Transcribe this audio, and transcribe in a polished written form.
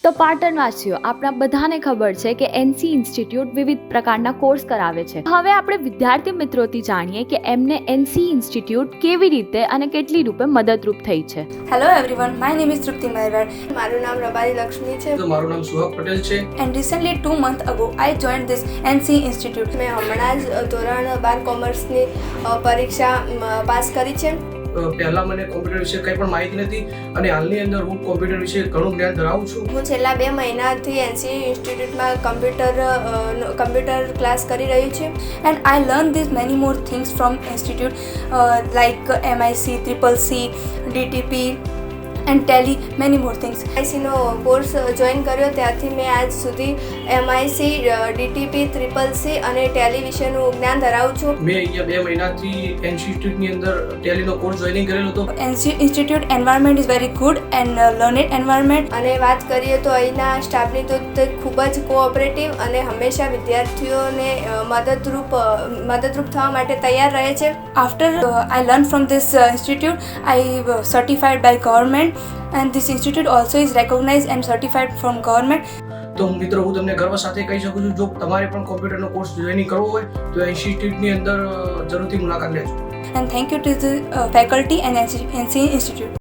તો પાટણવાસીઓ આપણા બધાને ખબર છે કે એનસી ઇન્સ્ટિટ્યૂટ વિવિધ પ્રકારના કોર્સ કરાવે છે. હવે આપણે વિદ્યાર્થી મિત્રોથી જાણીએ કે એમને એનસી ઇન્સ્ટિટ્યૂટ કેવી રીતે અને કેટલી રૂપે મદદરૂપ થઈ છે. Hello everyone, my name is Trupti Marwar. મારું નામ રબારી લક્ષ્મી છે. તો મારું નામ સુહાગ પટેલ છે. And recently 2 months ago, I joined this NC Institute. મેં હમણાં જ ધોરણ 12 કોમર્સની પરીક્ષા પાસ કરી છે. પહેલા મને કોમ્પ્યુટર વિશે કંઈ પણ માહિતી નથી અને હાલની અંદર હું કોમ્પ્યુટર વિશે ઘણું જ્ઞાન ધરાવું છું. હું છેલ્લા 2 મહિનાથી એનસી ઇન્સ્ટિટ્યૂટમાં કમ્પ્યુટર ક્લાસ કરી રહી છું. And I learned this many more things from institute like MIC, CCC, DTP and Tally, many more things. MICનો કોર્સ જોઈન કર્યો ત્યારથી મેં આજ સુધી MIC, DTP, CCC અને ટેલી વિશેનું જ્ઞાન ધરાવું છું. મેં અહીંયા 2 મહિનાથી ઇન્સ્ટિટ્યૂટની અંદર ટેલીનો કોર્સ જોઈનિંગ કરેલો હતો. NC Institute environment is very good and learned environment. અને વાત કરીએ તો અહીંના સ્ટાફની તો તે ખૂબ જ કોઓપરેટિવ અને હંમેશા વિદ્યાર્થીઓને મદદરૂપ થવા માટે તૈયાર રહે છે. After I learned from this institute, I certified by government. And this institute also is recognized and certified from government. તો મિત્રો હું તમને ગર્વ સાથે કહી શકું છું, જો તમારે પણ કોમ્પ્યુટરનો કોર્સ જોઈનિંગ કરવો હોય તો ઇન્સ્ટિટ્યૂટની અંદર જરૂરથી મુલાકાત લેજો. And thank you to the faculty and NC Institute.